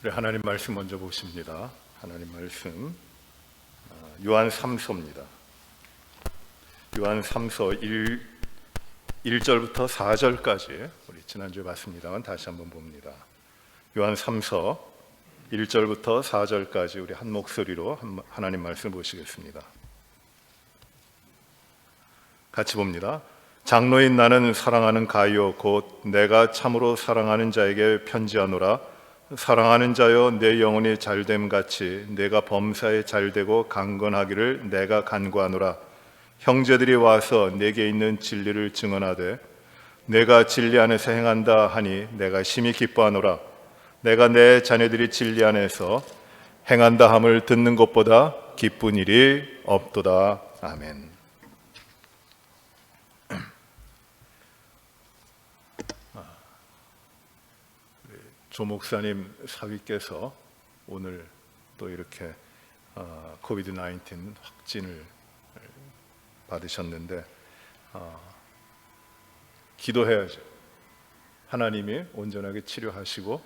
우리 하나님 말씀 먼저 보십니다. 하나님 말씀 요한 3서입니다. 요한 3서 1절부터 4절까지 우리 지난주에 봤습니다만 다시 한번 봅니다. 요한 3서 1절부터 4절까지 우리 한 목소리로 하나님 말씀 보시겠습니다. 같이 봅니다. 장로인 나는 사랑하는 가이오 곧 내가 참으로 사랑하는 자에게 편지하노라. 사랑하는 자여 내 영혼이 잘됨 같이 내가 범사에 잘되고 강건하기를 내가 간구하노라. 형제들이 와서 내게 있는 진리를 증언하되 내가 진리 안에서 행한다 하니 내가 심히 기뻐하노라. 내가 내 자녀들이 진리 안에서 행한다 함을 듣는 것보다 기쁜 일이 없도다. 아멘. 조 목사님 사위께서 오늘 또 이렇게 코비드-19 확진을 받으셨는데 기도해야죠. 하나님이 온전하게 치료하시고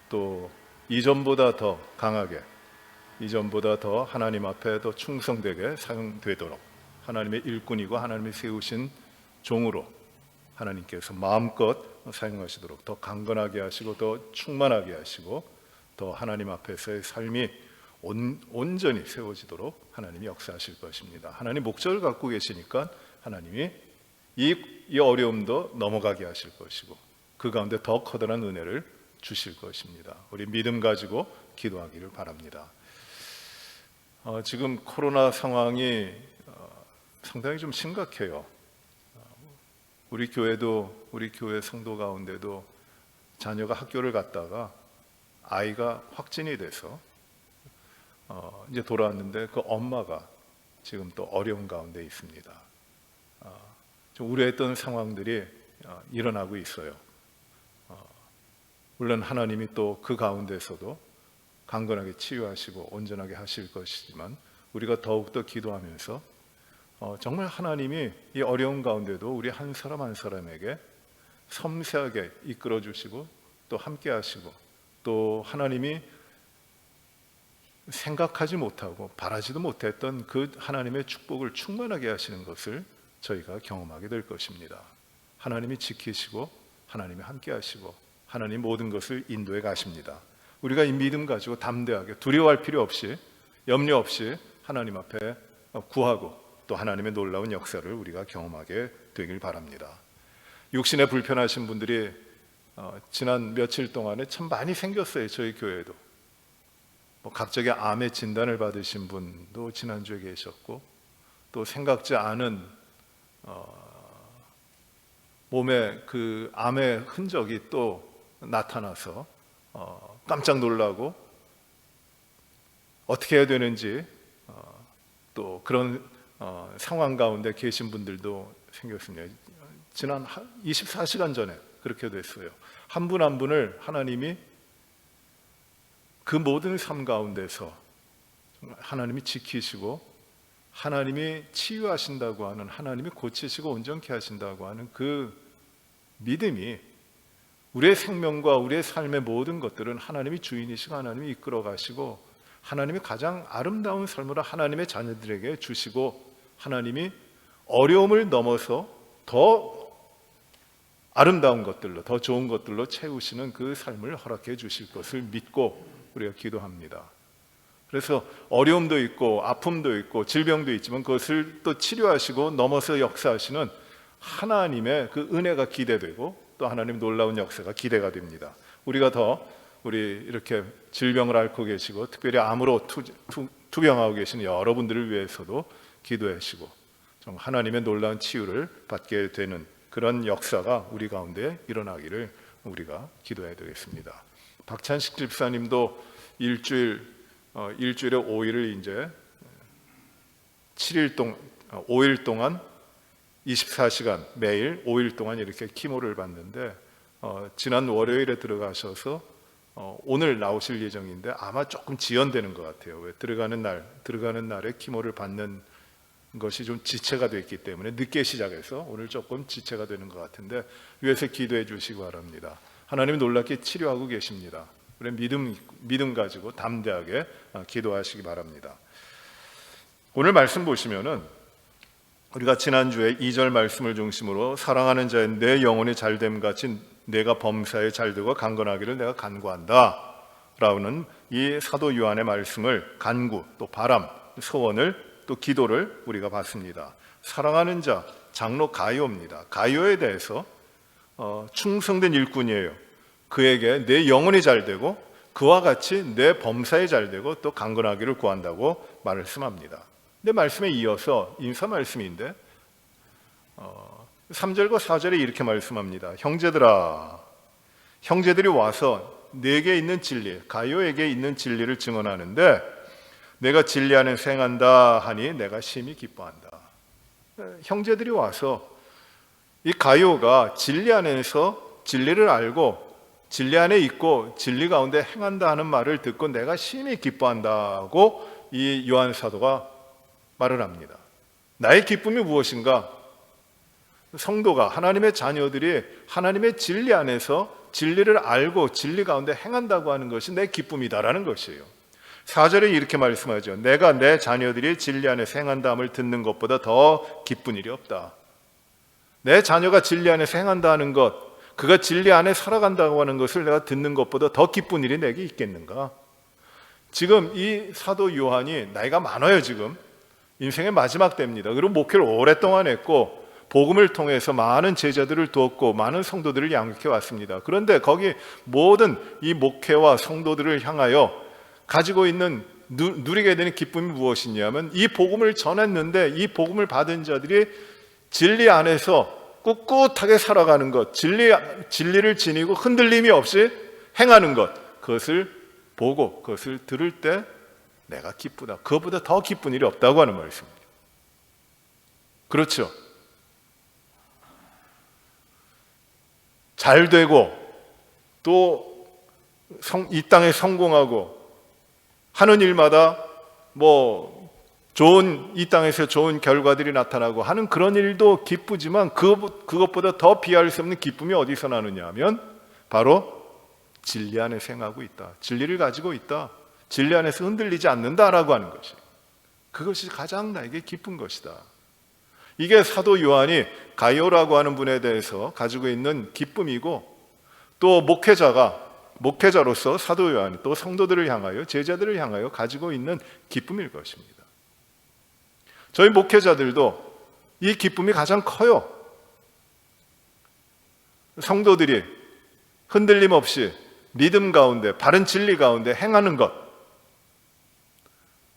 또 이전보다 더 강하게, 이전보다 더 하나님 앞에 더 충성되게 사용되도록 하나님의 일꾼이고 하나님이 세우신 종으로 하나님께서 마음껏 사용하시도록 더 강건하게 하시고 더 충만하게 하시고 더 하나님 앞에서의 삶이 온전히 세워지도록 하나님이 역사하실 것입니다. 하나님 목적을 갖고 계시니까 하나님이 이 어려움도 넘어가게 하실 것이고 그 가운데 더 커다란 은혜를 주실 것입니다. 우리 믿음 가지고 기도하기를 바랍니다. 지금 코로나 상황이 상당히 좀 심각해요. 우리 교회 성도 가운데도 자녀가 학교를 갔다가 아이가 확진이 돼서 이제 돌아왔는데 그 엄마가 지금 또 어려운 가운데 있습니다. 좀 우려했던 상황들이 일어나고 있어요. 물론 하나님이 또 그 가운데서도 강건하게 치유하시고 온전하게 하실 것이지만 우리가 더욱더 기도하면서 정말 하나님이 이 어려운 가운데도 우리 한 사람 한 사람에게 섬세하게 이끌어 주시고 또 함께 하시고 또 하나님이 생각하지 못하고 바라지도 못했던 그 하나님의 축복을 충만하게 하시는 것을 저희가 경험하게 될 것입니다. 하나님이 지키시고 하나님이 함께 하시고 하나님 모든 것을 인도해 가십니다. 우리가 이 믿음 가지고 담대하게 두려워할 필요 없이 염려 없이 하나님 앞에 구하고 또 하나님의 놀라운 역사를 우리가 경험하게 되길 바랍니다. 육신에 불편하신 분들이 지난 며칠 동안에 참 많이 생겼어요. 저희 교회에도 갑자기 암의 진단을 받으신 분도 지난주에 계셨고 또 생각지 않은 몸에 그 암의 흔적이 또 나타나서 깜짝 놀라고 어떻게 해야 되는지 또 그런 상황 가운데 계신 분들도 생겼습니다. 지난 24시간 전에 그렇게 됐어요. 한 분 한 분을 하나님이 그 모든 삶 가운데서 하나님이 지키시고 하나님이 치유하신다고 하는, 하나님이 고치시고 온전케 하신다고 하는 그 믿음이 우리의 생명과 우리의 삶의 모든 것들은 하나님이 주인이시고 하나님이 이끌어 가시고 하나님이 가장 아름다운 삶으로 하나님의 자녀들에게 주시고 하나님이 어려움을 넘어서 더 아름다운 것들로 더 좋은 것들로 채우시는 그 삶을 허락해 주실 것을 믿고 우리가 기도합니다. 그래서 어려움도 있고 아픔도 있고 질병도 있지만 그것을 또 치료하시고 넘어서 역사하시는 하나님의 그 은혜가 기대되고 또 하나님 놀라운 역사가 기대가 됩니다. 우리가 더 우리 이렇게 질병을 앓고 계시고 특별히 암으로 투병하고 계시는 여러분들을 위해서도 기도하시고 좀 하나님의 놀라운 치유를 받게 되는 그런 역사가 우리 가운데 일어나기를 우리가 기도해야 되겠습니다. 박찬식 집사님도 일주일에 5일을 이제 5일 동안 24시간 매일 5일 동안 이렇게 키모를 받는데 지난 월요일에 들어가셔서 오늘 나오실 예정인데 아마 조금 지연되는 것 같아요. 왜 들어가는 날에 키모를 받는 것이 좀 지체가 됐기 때문에 늦게 시작해서 오늘 조금 지체가 되는 것 같은데 위에서 기도해 주시기 바랍니다. 하나님이 놀랍게 치료하고 계십니다. 우리 믿음 가지고 담대하게 기도하시기 바랍니다. 오늘 말씀 보시면은 우리가 지난주에 2절 말씀을 중심으로 사랑하는 자의 내 영혼이 잘됨 같이 내가 범사에 잘되고 강건하기를 내가 간구한다 라는 이 사도 요한의 말씀을 간구, 또 바람, 소원을, 또 기도를 우리가 봤습니다. 사랑하는 자, 장로 가이오입니다. 가이오에 대해서 충성된 일꾼이에요. 그에게 내 영혼이 잘되고 그와 같이 내 범사에 잘되고 또 강건하기를 구한다고 말씀합니다. 근데 말씀에 이어서 인사 말씀인데 3절과 4절에 이렇게 말씀합니다. 형제들아, 형제들이 와서 내게 있는 진리, 가이오에게 있는 진리를 증언하는데 내가 진리 안에 행한다 하니 내가 심히 기뻐한다. 형제들이 와서 이 가이오가 진리 안에서 진리를 알고 진리 안에 있고 진리 가운데 행한다 하는 말을 듣고 내가 심히 기뻐한다고 이 요한 사도가 말을 합니다. 나의 기쁨이 무엇인가? 성도가, 하나님의 자녀들이 하나님의 진리 안에서 진리를 알고 진리 가운데 행한다고 하는 것이 내 기쁨이다라는 것이에요. 4절에 이렇게 말씀하죠. 내가 내 자녀들이 진리 안에서 행한다 함을 듣는 것보다 더 기쁜 일이 없다. 내 자녀가 진리 안에서 행한다 하는 것, 그가 진리 안에 살아간다고 하는 것을 내가 듣는 것보다 더 기쁜 일이 내게 있겠는가? 지금 이 사도 요한이 나이가 많아요. 지금 인생의 마지막 때입니다. 그리고 목회를 오랫동안 했고 복음을 통해서 많은 제자들을 두었고 많은 성도들을 양육해 왔습니다. 그런데 거기 모든 이 목회와 성도들을 향하여 가지고 있는 누리게 되는 기쁨이 무엇이냐면 이 복음을 전했는데 이 복음을 받은 자들이 진리 안에서 꿋꿋하게 살아가는 것, 진리를 지니고 흔들림이 없이 행하는 것, 그것을 보고 그것을 들을 때 내가 기쁘다. 그것보다 더 기쁜 일이 없다고 하는 말씀입니다. 그렇죠. 잘 되고 또 이 땅에 성공하고 하는 일마다 좋은 이 땅에서 좋은 결과들이 나타나고 하는 그런 일도 기쁘지만 그것보다 더 비할 수 없는 기쁨이 어디서 나느냐 하면 바로 진리 안에 행하고 있다. 진리를 가지고 있다. 진리 안에서 흔들리지 않는다라고 하는 것이, 그것이 가장 나에게 기쁜 것이다. 이게 사도 요한이 가이오라고 하는 분에 대해서 가지고 있는 기쁨이고, 또 목회자로서 사도 요한이 또 성도들을 향하여, 제자들을 향하여 가지고 있는 기쁨일 것입니다. 저희 목회자들도 이 기쁨이 가장 커요. 성도들이 흔들림 없이 믿음 가운데, 바른 진리 가운데 행하는 것,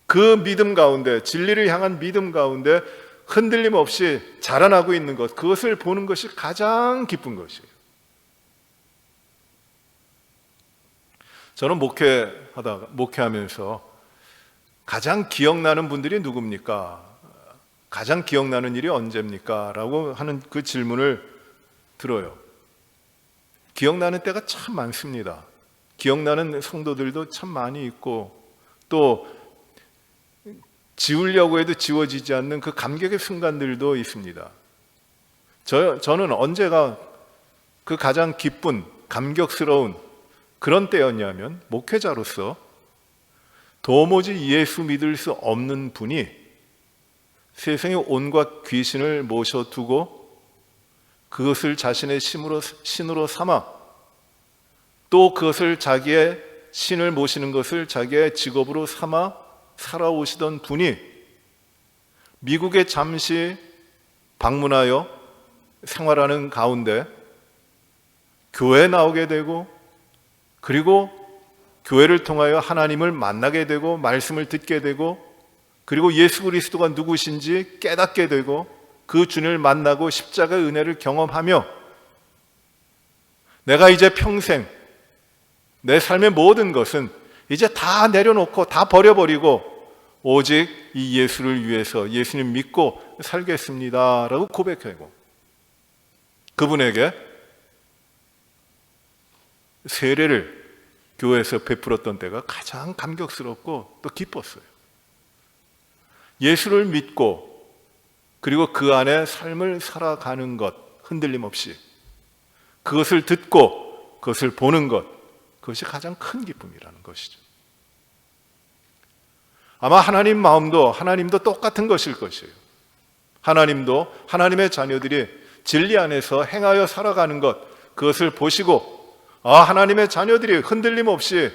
그 믿음 가운데, 진리를 향한 믿음 가운데 흔들림 없이 자라나고 있는 것, 그것을 보는 것이 가장 기쁜 것이에요. 저는 목회하면서 가장 기억나는 분들이 누굽니까? 가장 기억나는 일이 언제입니까? 라고 하는 그 질문을 들어요. 기억나는 때가 참 많습니다. 기억나는 성도들도 참 많이 있고, 또 지우려고 해도 지워지지 않는 그 감격의 순간들도 있습니다. 저는 언제가 그 가장 기쁜, 감격스러운 그런 때였냐면, 목회자로서 도무지 예수 믿을 수 없는 분이 세상에 온갖 귀신을 모셔두고 그것을 자신의 신으로 삼아, 또 그것을 자기의 신을 모시는 것을 자기의 직업으로 삼아 살아오시던 분이 미국에 잠시 방문하여 생활하는 가운데 교회에 나오게 되고, 그리고 교회를 통하여 하나님을 만나게 되고 말씀을 듣게 되고, 그리고 예수 그리스도가 누구신지 깨닫게 되고 그 주님을 만나고 십자가의 은혜를 경험하며, 내가 이제 평생 내 삶의 모든 것은 이제 다 내려놓고 다 버려버리고 오직 이 예수를 위해서, 예수님 믿고 살겠습니다 라고 고백하고, 그분에게 세례를 교회에서 베풀었던 때가 가장 감격스럽고 또 기뻤어요. 예수를 믿고 그리고 그 안에 삶을 살아가는 것, 흔들림 없이 그것을 듣고 그것을 보는 것, 그것이 가장 큰 기쁨이라는 것이죠. 아마 하나님 마음도 하나님도 똑같은 것일 것이에요. 하나님도 하나님의 자녀들이 진리 안에서 행하여 살아가는 것, 그것을 보시고 하나님의 자녀들이 흔들림 없이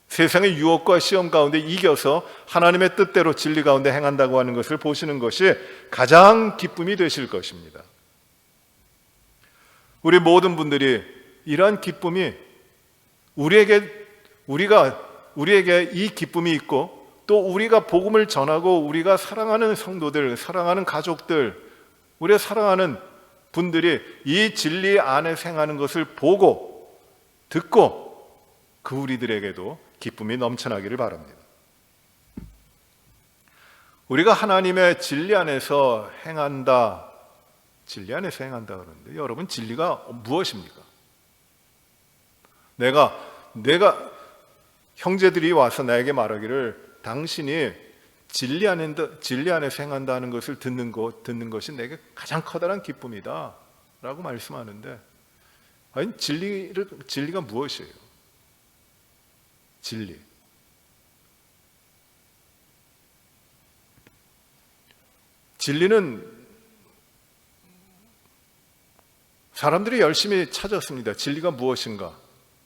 세상의 유혹과 시험 가운데 이겨서 하나님의 뜻대로 진리 가운데 행한다고 하는 것을 보시는 것이 가장 기쁨이 되실 것입니다. 우리 모든 분들이 이러한 기쁨이 우리에게 이 기쁨이 있고, 또 우리가 복음을 전하고 우리가 사랑하는 성도들, 사랑하는 가족들, 우리가 사랑하는 분들이 이 진리 안에 행하는 것을 보고 듣고 그 우리들에게도 기쁨이 넘쳐나기를 바랍니다. 우리가 하나님의 진리 안에서 행한다, 진리 안에서 행한다 그러는데, 여러분, 진리가 무엇입니까? 내가 형제들이 와서 나에게 말하기를 당신이 진리 안에서 행한다는 것을 듣는 것이 내게 가장 커다란 기쁨이다 라고 말씀하는데, 아니, 진리가 무엇이에요? 진리는 사람들이 열심히 찾았습니다. 진리가 무엇인가?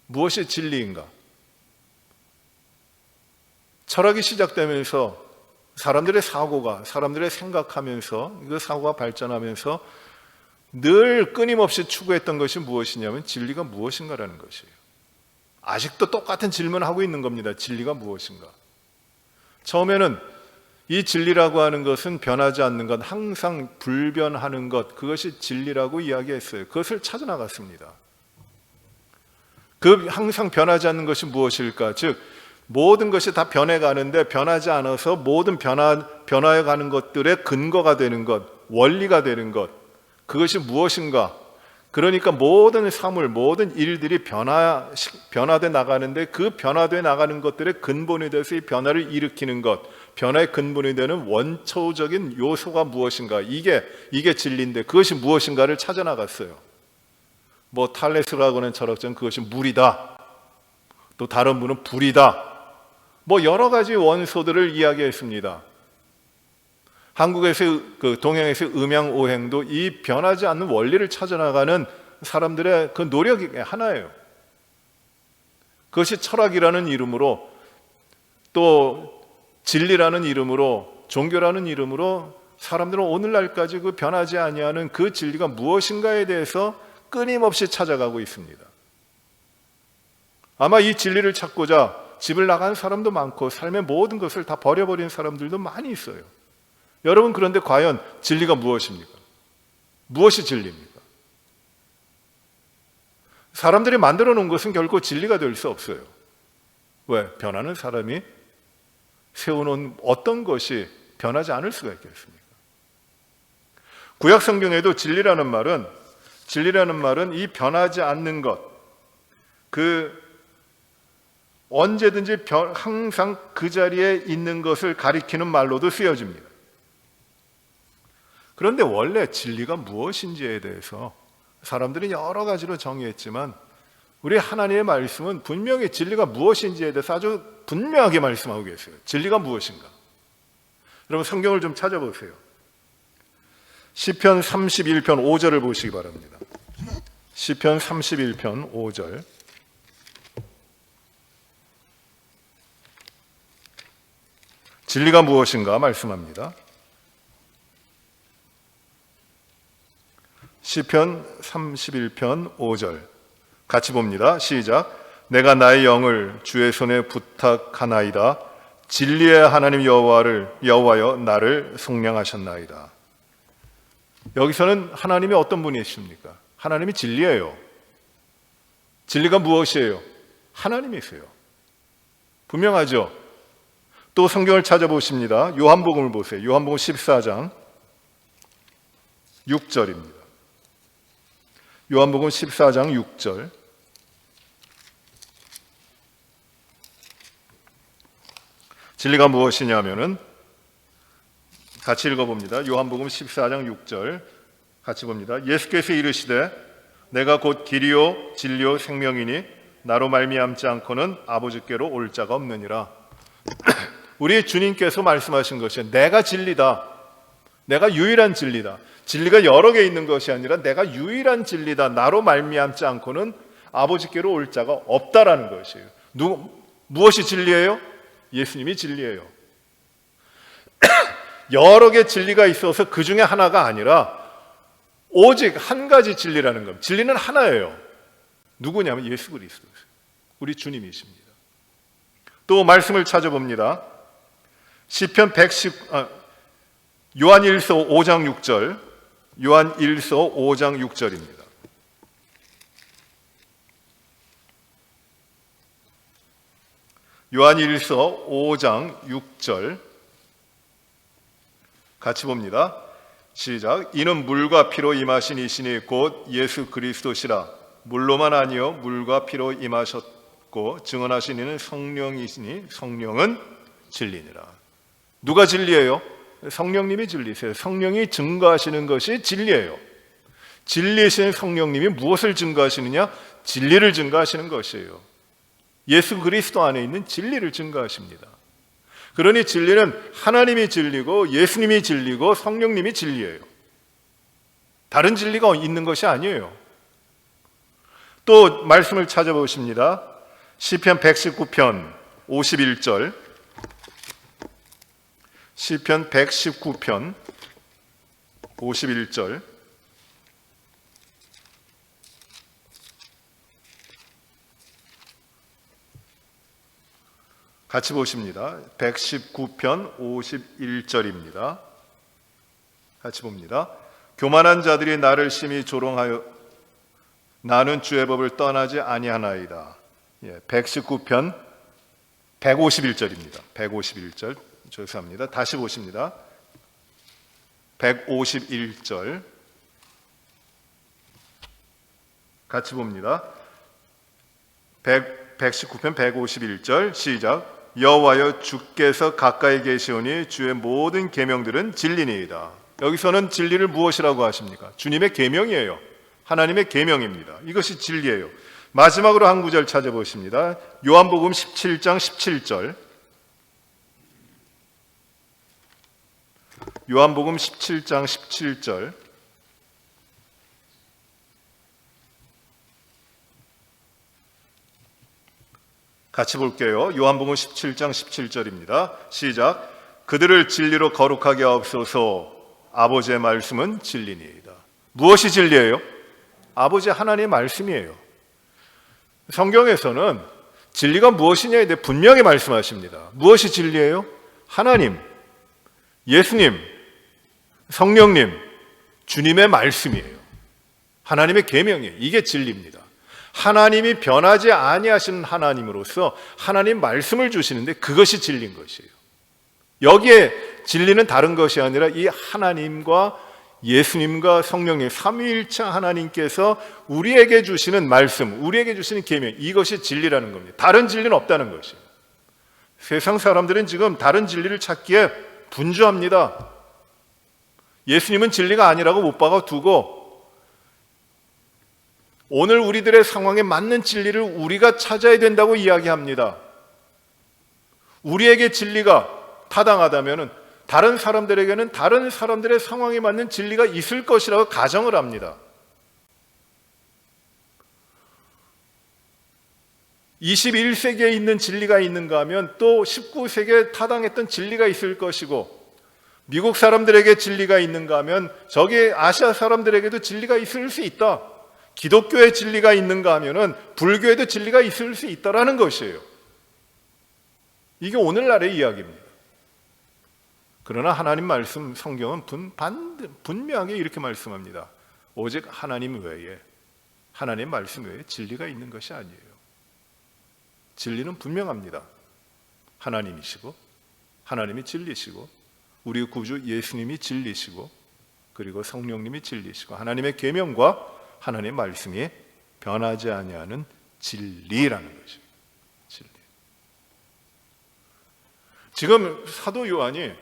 무엇이 진리인가? 철학이 시작되면서 사람들의 생각하면서 그 사고가 발전하면서 늘 끊임없이 추구했던 것이 무엇이냐면 진리가 무엇인가라는 것이에요. 아직도 똑같은 질문을 하고 있는 겁니다. 진리가 무엇인가? 처음에는 이 진리라고 하는 것은 변하지 않는 것, 항상 불변하는 것, 그것이 진리라고 이야기했어요. 그것을 찾아 나갔습니다. 그 항상 변하지 않는 것이 무엇일까? 즉 모든 것이 다 변해가는데 변하지 않아서 모든 변화해가는 것들의 근거가 되는 것, 원리가 되는 것, 그것이 무엇인가? 그러니까 모든 사물, 모든 일들이 변화돼 나가는데 그 변화돼 나가는 것들의 근본이 돼서 이 변화를 일으키는 것, 변화의 근본이 되는 원초적인 요소가 무엇인가? 이게 진리인데 그것이 무엇인가를 찾아 나갔어요. 뭐 탈레스라고 하는 철학자는 그것이 물이다. 또 다른 분은 불이다. 뭐 여러 가지 원소들을 이야기했습니다. 동양에서의 음양오행도 이 변하지 않는 원리를 찾아나가는 사람들의 그 노력이 하나예요. 그것이 철학이라는 이름으로, 또 진리라는 이름으로, 종교라는 이름으로 사람들은 오늘날까지 그 변하지 아니하는 그 진리가 무엇인가에 대해서 끊임없이 찾아가고 있습니다. 아마 이 진리를 찾고자 집을 나간 사람도 많고 삶의 모든 것을 다 버려버린 사람들도 많이 있어요. 여러분, 그런데 과연 진리가 무엇입니까? 무엇이 진리입니까? 사람들이 만들어 놓은 것은 결코 진리가 될 수 없어요. 왜? 변하는 사람이 세워놓은 어떤 것이 변하지 않을 수가 있겠습니까? 구약 성경에도 진리라는 말은 이 변하지 않는 것, 언제든지 항상 그 자리에 있는 것을 가리키는 말로도 쓰여집니다. 그런데 원래 진리가 무엇인지에 대해서 사람들이 여러 가지로 정의했지만 우리 하나님의 말씀은 분명히 진리가 무엇인지에 대해서 아주 분명하게 말씀하고 계세요. 진리가 무엇인가? 여러분, 성경을 좀 찾아보세요. 시편 31편 5절을 보시기 바랍니다. 시편 31편 5절. 진리가 무엇인가 말씀합니다. 시편 31편 5절 같이 봅니다. 시작. 내가 나의 영을 주의 손에 부탁하나이다. 진리의 하나님 여호와여 나를 속량하셨나이다. 여기서는 하나님이 어떤 분이십니까? 하나님이 진리예요. 진리가 무엇이에요? 하나님이세요. 분명하죠? 또 성경을 찾아보십니다. 요한복음을 보세요. 요한복음 14장 6절입니다. 요한복음 14장 6절. 진리가 무엇이냐면은 같이 읽어봅니다. 요한복음 14장 6절 같이 봅니다. 예수께서 이르시되 내가 곧 길이요 진리요 생명이니 나로 말미암지 않고는 아버지께로 올 자가 없느니라. 우리 주님께서 말씀하신 것이 내가 진리다. 내가 유일한 진리다. 진리가 여러 개 있는 것이 아니라 내가 유일한 진리다. 나로 말미암지 않고는 아버지께로 올 자가 없다라는 것이에요. 무엇이 진리예요? 예수님이 진리예요. 여러 개 진리가 있어서 그 중에 하나가 아니라 오직 한 가지 진리라는 겁니다. 진리는 하나예요. 누구냐면 예수 그리스도예요. 우리 주님이십니다. 또 말씀을 찾아봅니다. 시편 110 요한일서 5장 6절, 요한일서 5장 6절입니다. 요한일서 5장 6절 같이 봅니다. 시작. 이는 물과 피로 임하신 이시니 곧 예수 그리스도시라. 물로만 아니요 물과 피로 임하셨고 증언하신 이는 성령이시니 성령은 진리니라. 누가 진리예요? 성령님이 진리세요. 성령이 증거하시는 것이 진리예요. 진리이신 성령님이 무엇을 증거하시느냐? 진리를 증거하시는 것이에요. 예수 그리스도 안에 있는 진리를 증거하십니다. 그러니 진리는 하나님이 진리고 예수님이 진리고 성령님이 진리예요. 다른 진리가 있는 것이 아니에요. 또 말씀을 찾아보십니다. 시편 119편 51절, 시편 119편 51절 같이 보십니다. 119편 51절입니다. 같이 봅니다. 교만한 자들이 나를 심히 조롱하여 나는 주의 법을 떠나지 아니하나이다. 119편 151절입니다. 151절 죄송합니다. 다시 보십니다. 151절 같이 봅니다. 119편 151절 시작. 여호와여 주께서 가까이 계시오니 주의 모든 계명들은 진리니이다. 여기서는 진리를 무엇이라고 하십니까? 주님의 계명이에요. 하나님의 계명입니다. 이것이 진리예요. 마지막으로 한 구절 찾아보십니다. 요한복음 17장 17절. 요한복음 17장 17절 같이 볼게요. 요한복음 17장 17절입니다. 시작. 그들을 진리로 거룩하게 하옵소서. 아버지의 말씀은 진리니이다. 무엇이 진리예요? 아버지 하나님의 말씀이에요. 성경에서는 진리가 무엇이냐에 대해 분명히 말씀하십니다. 무엇이 진리예요? 하나님, 예수님, 성령님, 주님의 말씀이에요. 하나님의 계명이에요. 이게 진리입니다. 하나님이 변하지 아니하시는 하나님으로서 하나님 말씀을 주시는데 그것이 진리인 것이에요. 여기에 진리는 다른 것이 아니라 이 하나님과 예수님과 성령님 삼위일체 하나님께서 우리에게 주시는 말씀, 우리에게 주시는 계명, 이것이 진리라는 겁니다. 다른 진리는 없다는 것이에요. 세상 사람들은 지금 다른 진리를 찾기에 분주합니다. 예수님은 진리가 아니라고 못 박아두고 오늘 우리들의 상황에 맞는 진리를 우리가 찾아야 된다고 이야기합니다. 우리에게 진리가 타당하다면 다른 사람들에게는 다른 사람들의 상황에 맞는 진리가 있을 것이라고 가정을 합니다. 21세기에 있는 진리가 있는가 하면 또 19세기에 타당했던 진리가 있을 것이고, 미국 사람들에게 진리가 있는가 하면 저기 아시아 사람들에게도 진리가 있을 수 있다. 기독교의 진리가 있는가 하면은 불교에도 진리가 있을 수 있다라는 것이에요. 이게 오늘날의 이야기입니다. 그러나 하나님 말씀 성경은 분명하게 이렇게 말씀합니다. 오직 하나님 외에, 하나님 말씀 외에 진리가 있는 것이 아니에요. 진리는 분명합니다. 하나님이시고, 하나님이 진리시고, 우리 구주 예수님이 진리시고, 그리고 성령님이 진리시고, 하나님의 계명과 하나님의 말씀이 변하지 아니하는 진리라는 것입니다. 진리. 지금 사도 요한이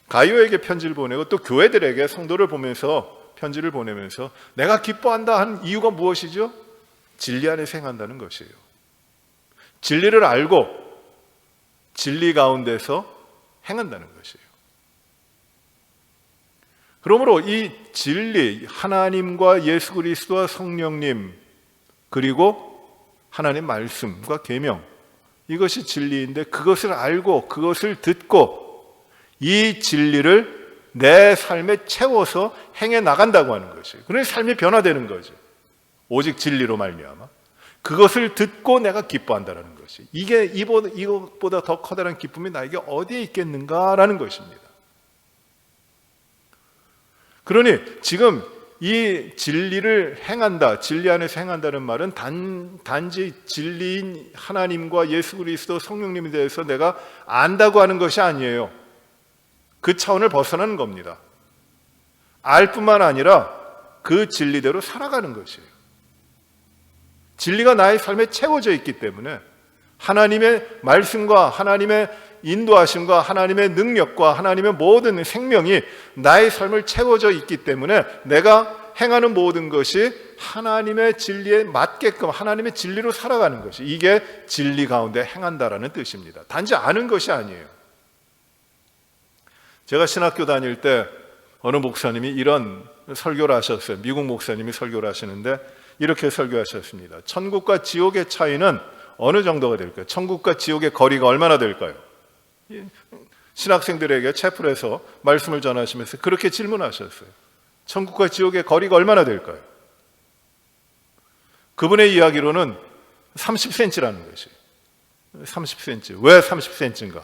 가이오에게 편지를 보내고 또 교회들에게 성도를 보면서 편지를 보내면서 내가 기뻐한다 한 이유가 무엇이죠? 진리 안에 행한다는 것이에요. 진리를 알고 진리 가운데서 행한다는 것이에요. 그러므로 이 진리, 하나님과 예수 그리스도와 성령님, 그리고 하나님 말씀과 계명, 이것이 진리인데 그것을 알고 그것을 듣고 이 진리를 내 삶에 채워서 행해 나간다고 하는 것이에요. 그래서 삶이 변화되는 거죠. 오직 진리로 말미암아 그것을 듣고 내가 기뻐한다는 것이, 이게 이것보다 더 커다란 기쁨이 나에게 어디에 있겠는가라는 것입니다. 그러니 지금 이 진리를 행한다, 진리 안에서 행한다는 말은 단지 진리인 하나님과 예수 그리스도 성령님에 대해서 내가 안다고 하는 것이 아니에요. 그 차원을 벗어나는 겁니다. 알 뿐만 아니라 그 진리대로 살아가는 것이에요. 진리가 나의 삶에 채워져 있기 때문에 하나님의 말씀과 하나님의 인도하심과 하나님의 능력과 하나님의 모든 생명이 나의 삶을 채워져 있기 때문에 내가 행하는 모든 것이 하나님의 진리에 맞게끔 하나님의 진리로 살아가는 것이, 이게 진리 가운데 행한다라는 뜻입니다. 단지 아는 것이 아니에요. 제가 신학교 다닐 때 어느 목사님이 이런 설교를 하셨어요. 미국 목사님이 설교를 하시는데 이렇게 설교하셨습니다. 천국과 지옥의 차이는 어느 정도가 될까요? 천국과 지옥의 거리가 얼마나 될까요? 신학생들에게 채플에서 말씀을 전하시면서 그렇게 질문하셨어요. 천국과 지옥의 거리가 얼마나 될까요? 그분의 이야기로는 30cm라는 것이에요. 30cm. 왜 30cm인가?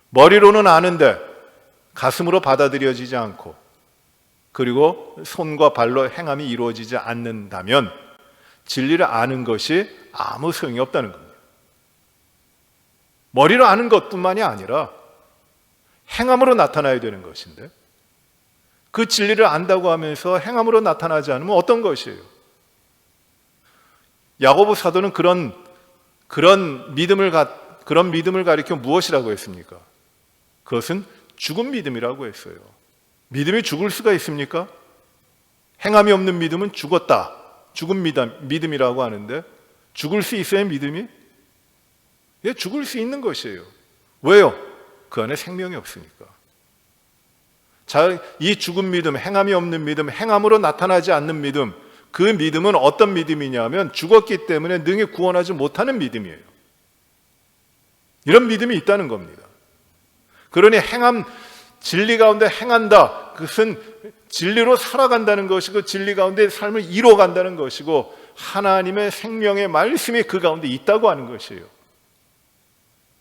머리로는 아는데 가슴으로 받아들여지지 않고 그리고 손과 발로 행함이 이루어지지 않는다면 진리를 아는 것이 아무 소용이 없다는 겁니다. 머리로 아는 것뿐만이 아니라 행함으로 나타나야 되는 것인데 그 진리를 안다고 하면서 행함으로 나타나지 않으면 어떤 것이에요? 야고보 사도는 그런 믿음을 가리켜 무엇이라고 했습니까? 그것은 죽은 믿음이라고 했어요. 믿음이 죽을 수가 있습니까? 행함이 없는 믿음은 죽었다, 죽은 믿음이라고 하는데 죽을 수 있어요, 믿음이? 예, 죽을 수 있는 것이에요. 왜요? 그 안에 생명이 없으니까. 자, 이 죽은 믿음, 행함이 없는 믿음, 행함으로 나타나지 않는 믿음, 그 믿음은 어떤 믿음이냐면 죽었기 때문에 능히 구원하지 못하는 믿음이에요. 이런 믿음이 있다는 겁니다. 그러니 진리 가운데 행한다, 그것은 진리로 살아간다는 것이고 진리 가운데 삶을 이루어간다는 것이고 하나님의 생명의 말씀이 그 가운데 있다고 하는 것이에요.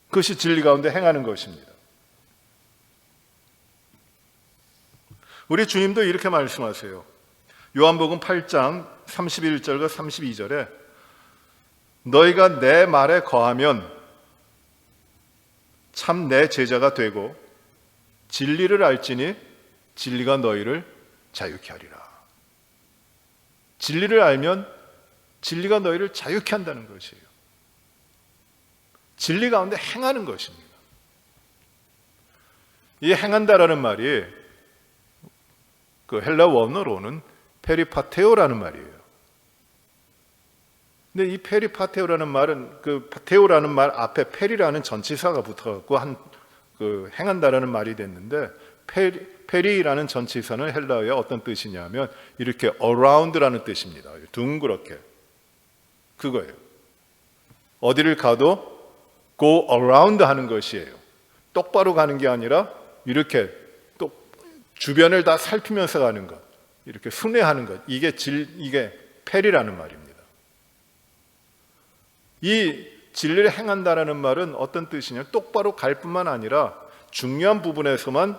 그것이 진리 가운데 행하는 것입니다. 우리 주님도 이렇게 말씀하세요. 요한복음 8장 31절과 32절에 너희가 내 말에 거하면 참 내 제자가 되고 진리를 알지니 진리가 너희를 자유케 하리라. 진리를 알면 진리가 너희를 자유케 한다는 것이에요. 진리 가운데 행하는 것입니다. 이 행한다라는 말이 그 헬라 원어로는 페리파테오라는 말이에요. 근데 이 페리파테오라는 말은 그 파테오라는 말 앞에 페리라는 전치사가 붙어갖고 행한다라는 말이 됐는데 페리라는 전치사는 헬라어의 어떤 뜻이냐면 이렇게 around라는 뜻입니다. 둥그렇게 그거예요. 어디를 가도 go around 하는 것이에요. 똑바로 가는 게 아니라 이렇게 또 주변을 다 살피면서 가는 것, 이렇게 순회하는 것, 이게 페리라는 말입니다. 이 진리를 행한다라는 말은 어떤 뜻이냐? 똑바로 갈 뿐만 아니라 중요한 부분만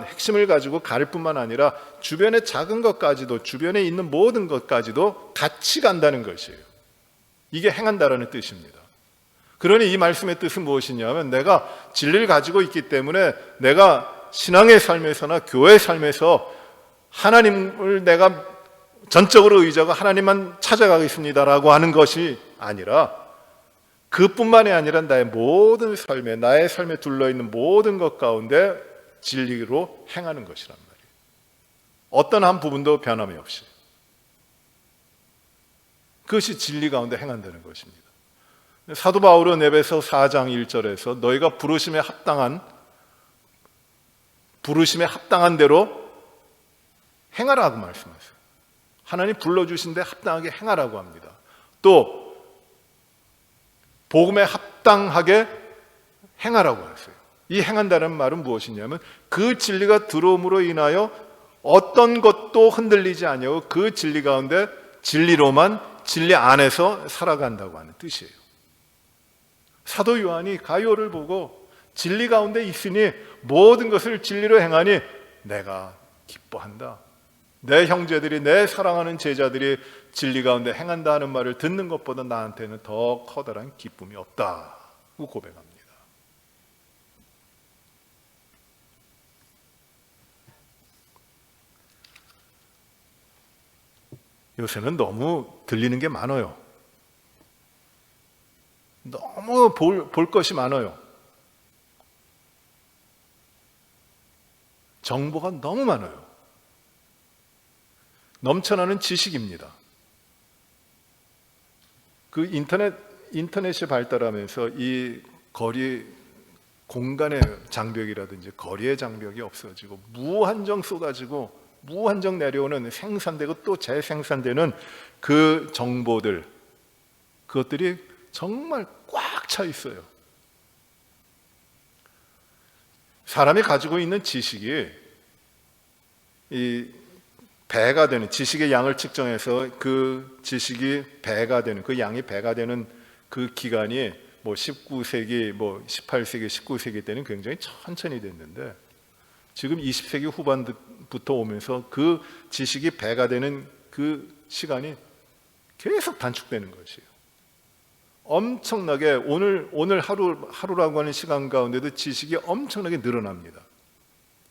핵심을 가지고 갈 뿐만 아니라 주변의 작은 것까지도, 주변에 있는 모든 것까지도 같이 간다는 것이에요. 이게 행한다라는 뜻입니다. 그러니 이 말씀의 뜻은 무엇이냐면 내가 진리를 가지고 있기 때문에 내가 신앙의 삶에서나 교회의 삶에서 하나님을 내가 전적으로 의지하고 하나님만 찾아가겠습니다라고 하는 것이 아니라 그뿐만이 아니라 나의 삶에 둘러있는 모든 것 가운데 진리로 행하는 것이란 말이에요. 어떤 한 부분도 변함이 없이. 그것이 진리 가운데 행한다는 것입니다. 사도 바울은 에베소 4장 1절에서 너희가 부르심에 합당한 대로 행하라고 말씀하세요. 하나님 불러주신 데 합당하게 행하라고 합니다. 또 복음에 합당하게 행하라고 하세요. 이 행한다는 말은 무엇이냐면 그 진리가 들어옴으로 인하여 어떤 것도 흔들리지 아니하고 그 진리 가운데 진리로만 진리 안에서 살아간다고 하는 뜻이에요. 사도 요한이 가룟을 보고 진리 가운데 있으니 모든 것을 진리로 행하니 내가 기뻐한다. 내 형제들이, 내 사랑하는 제자들이 진리 가운데 행한다 하는 말을 듣는 것보다 나한테는 더 커다란 기쁨이 없다고 고백합니다. 요새는 너무 들리는 게 많아요. 너무 볼 것이 많아요. 정보가 너무 많아요. 넘쳐나는 지식입니다. 그 인터넷이 발달하면서 이 거리 공간의 장벽이라든지 거리의 장벽이 없어지고 무한정 쏟아지고 무한정 내려오는 생산되고 또 재생산되는 그 정보들, 그것들이 정말 꽉 차 있어요. 사람이 가지고 있는 지식이 이 배가 되는, 지식의 양을 측정해서 그 지식이 배가 되는, 그 양이 배가 되는 그 기간이 뭐 19세기, 뭐 18세기, 19세기 때는 굉장히 천천히 됐는데 지금 20세기 후반부터 오면서 그 지식이 배가 되는 그 시간이 계속 단축되는 것이에요. 엄청나게 오늘 하루라고 하는 시간 가운데도 지식이 엄청나게 늘어납니다.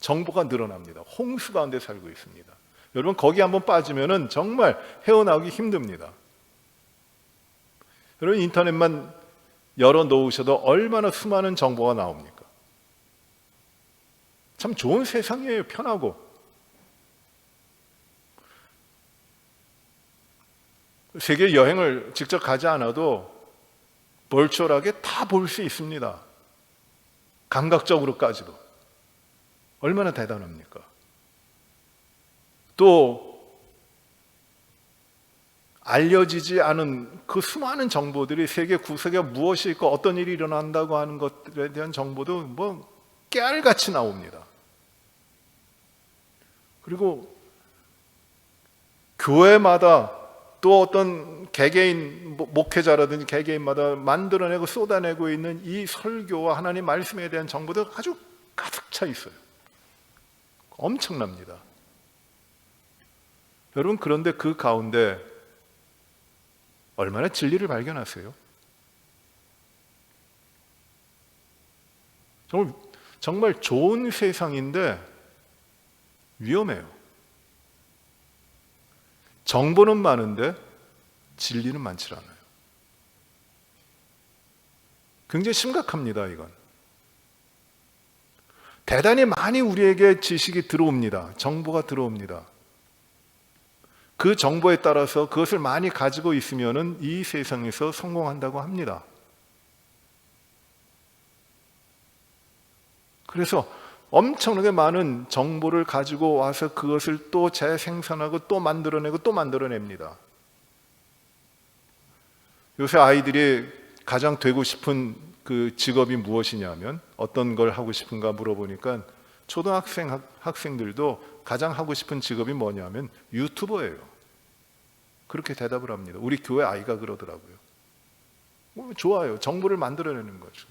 정보가 늘어납니다. 홍수 가운데 살고 있습니다. 여러분 거기 한번 빠지면은 정말 헤어나오기 힘듭니다. 여러분 인터넷만 열어 놓으셔도 얼마나 수많은 정보가 나옵니까? 참 좋은 세상이에요. 편하고. 세계 여행을 직접 가지 않아도 벌초하게 다 볼 수 있습니다. 감각적으로까지도. 얼마나 대단합니까? 또 알려지지 않은 그 수많은 정보들이 세계 구석에 무엇이 있고 어떤 일이 일어난다고 하는 것들에 대한 정보도 뭐 깨알같이 나옵니다. 그리고 교회마다 또 어떤 개개인 목회자라든지 개개인마다 만들어내고 쏟아내고 있는 이 설교와 하나님 말씀에 대한 정보도 아주 가득 차 있어요. 엄청납니다. 여러분 그런데 그 가운데 얼마나 진리를 발견하세요? 정말 좋은 세상인데 위험해요. 정보는 많은데 진리는 많지 않아요. 굉장히 심각합니다, 이건. 대단히 많이 우리에게 지식이 들어옵니다. 정보가 들어옵니다. 그 정보에 따라서 그것을 많이 가지고 있으면은 이 세상에서 성공한다고 합니다. 그래서 엄청나게 많은 정보를 가지고 와서 그것을 또 재생산하고 또 만들어내고 또 만들어냅니다. 요새 아이들이 가장 되고 싶은 그 직업이 무엇이냐면 어떤 걸 하고 싶은가 물어보니까 학생들도 가장 하고 싶은 직업이 뭐냐면 유튜버예요. 그렇게 대답을 합니다. 우리 교회 아이가 그러더라고요. 좋아요. 정보를 만들어내는 거죠.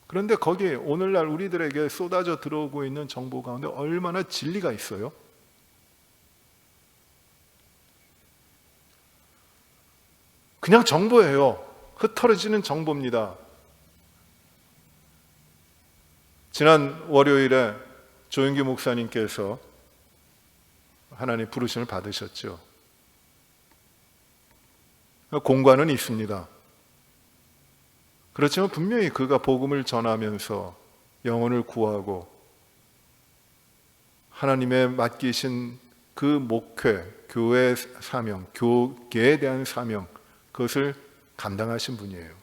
그런데 거기에 오늘날 우리들에게 쏟아져 들어오고 있는 정보 가운데 얼마나 진리가 있어요? 그냥 정보예요. 흩어지는 정보입니다. 지난 월요일에 조윤기 목사님께서 하나님 부르심을 받으셨죠. 공과는 있습니다. 그렇지만 분명히 그가 복음을 전하면서 영혼을 구하고 하나님의 맡기신 그 목회, 교회의 사명, 교계에 대한 사명, 그것을 감당하신 분이에요.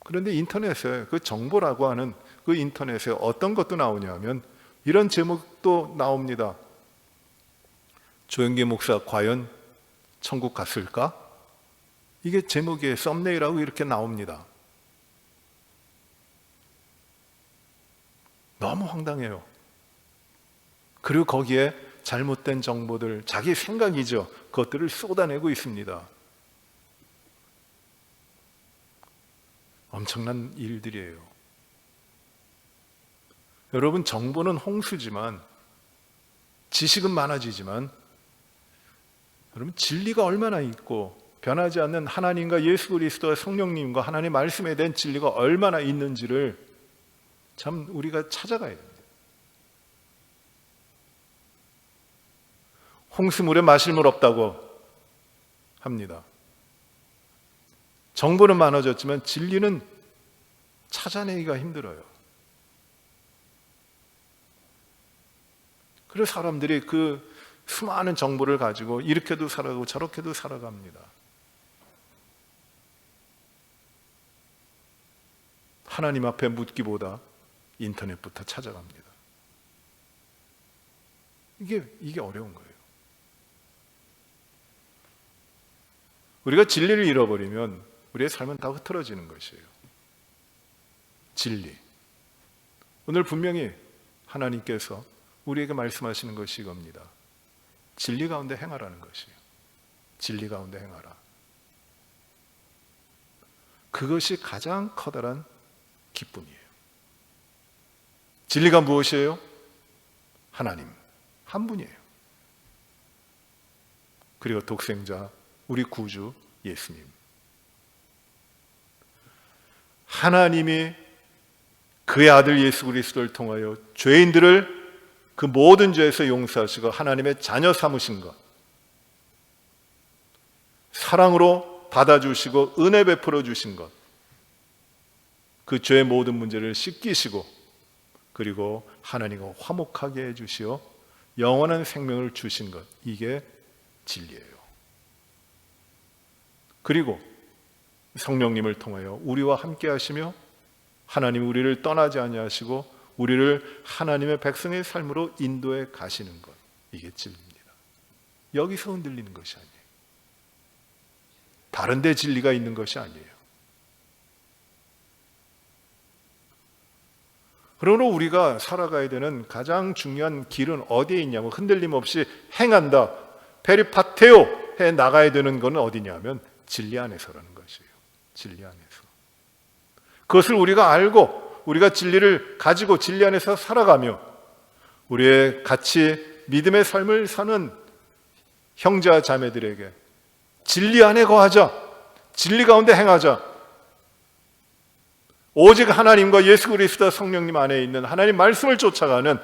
그런데 인터넷에 그 정보라고 하는 그 인터넷에 어떤 것도 나오냐면 이런 제목도 나옵니다. 조영기 목사 과연 천국 갔을까? 이게 제목에 썸네일하고 이렇게 나옵니다. 너무 황당해요. 그리고 거기에 잘못된 정보들, 자기 생각이죠. 그것들을 쏟아내고 있습니다. 엄청난 일들이에요. 여러분, 정보는 홍수지만, 지식은 많아지지만, 여러분, 진리가 얼마나 있고 변하지 않는 하나님과 예수 그리스도와 성령님과 하나님 말씀에 대한 진리가 얼마나 있는지를 참 우리가 찾아가야 됩니다. 홍수물에 마실 물 없다고 합니다. 정보는 많아졌지만 진리는 찾아내기가 힘들어요. 그래서 사람들이 그 수많은 정보를 가지고 이렇게도 살아가고 저렇게도 살아갑니다. 하나님 앞에 묻기보다 인터넷부터 찾아갑니다. 이게 어려운 거예요. 우리가 진리를 잃어버리면 우리의 삶은 다 흐트러지는 것이에요. 진리. 오늘 분명히 하나님께서 우리에게 말씀하시는 것이 이겁니다. 진리 가운데 행하라는 것이에요. 진리 가운데 행하라. 그것이 가장 커다란 기쁨이에요. 진리가 무엇이에요? 하나님 한 분이에요. 그리고 독생자 우리 구주 예수님. 하나님이 그의 아들 예수 그리스도를 통하여 죄인들을 그 모든 죄에서 용서하시고 하나님의 자녀 삼으신 것, 사랑으로 받아주시고 은혜 베풀어 주신 것, 그 죄의 모든 문제를 씻기시고 그리고 하나님과 화목하게 해주시어 영원한 생명을 주신 것, 이게 진리예요. 그리고 성령님을 통하여 우리와 함께 하시며 하나님 우리를 떠나지 아니하시고 우리를 하나님의 백성의 삶으로 인도해 가시는 것, 이게 진리입니다. 여기서 흔들리는 것이 아니에요. 다른 데 진리가 있는 것이 아니에요. 그러므로 우리가 살아가야 되는 가장 중요한 길은 어디에 있냐면 흔들림 없이 행한다, 페리파테오 해 나가야 되는 것은 어디냐면 진리 안에서라는 것이에요. 진리 안에서. 그것을 우리가 알고 우리가 진리를 가지고 진리 안에서 살아가며 우리의 같이 믿음의 삶을 사는 형제와 자매들에게 진리 안에 거하자, 진리 가운데 행하자, 오직 하나님과 예수 그리스도 성령님 안에 있는 하나님 말씀을 쫓아가는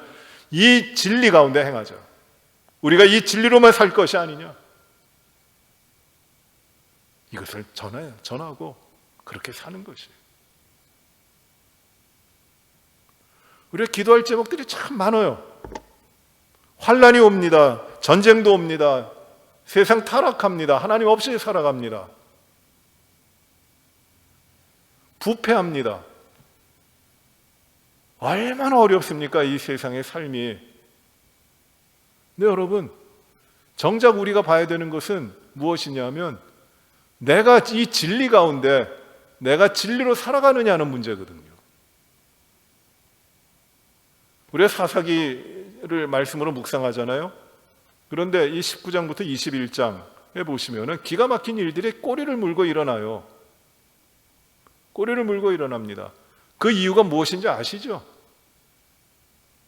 이 진리 가운데 행하자. 우리가 이 진리로만 살 것이 아니냐, 이것을 전하고 그렇게 사는 것이에요. 우리가 기도할 제목들이 참 많아요. 환난이 옵니다. 전쟁도 옵니다. 세상 타락합니다. 하나님 없이 살아갑니다. 부패합니다. 얼마나 어렵습니까? 이 세상의 삶이. 근데 여러분, 정작 우리가 봐야 되는 것은 무엇이냐면 내가 이 진리 가운데 내가 진리로 살아가느냐는 문제거든요. 우리가 사사기를 말씀으로 묵상하잖아요. 그런데 이 19장부터 21장에 보시면은 기가 막힌 일들이 꼬리를 물고 일어나요. 꼬리를 물고 일어납니다. 그 이유가 무엇인지 아시죠?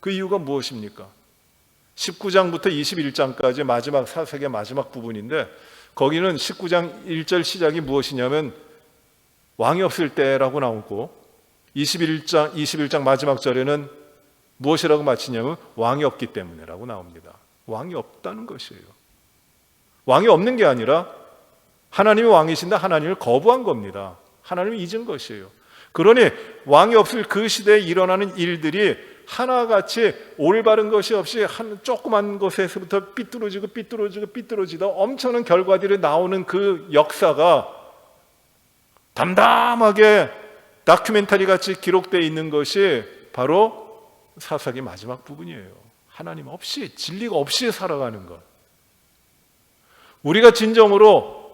그 이유가 무엇입니까? 19장부터 21장까지 마지막 사사기의 마지막 부분인데 거기는 19장 1절 시작이 무엇이냐면 왕이 없을 때라고 나오고 21장 마지막 절에는 무엇이라고 마치냐면 왕이 없기 때문에라고 나옵니다. 왕이 없다는 것이에요. 왕이 없는 게 아니라 하나님이 왕이신데 하나님을 거부한 겁니다. 하나님을 잊은 것이에요. 그러니 왕이 없을 그 시대에 일어나는 일들이 하나같이 올바른 것이 없이 한 조그만 것에서부터 삐뚤어지다 엄청난 결과들이 나오는 그 역사가 담담하게 다큐멘터리 같이 기록되어 있는 것이 바로 사사기 마지막 부분이에요. 하나님 없이, 진리가 없이 살아가는 것. 우리가 진정으로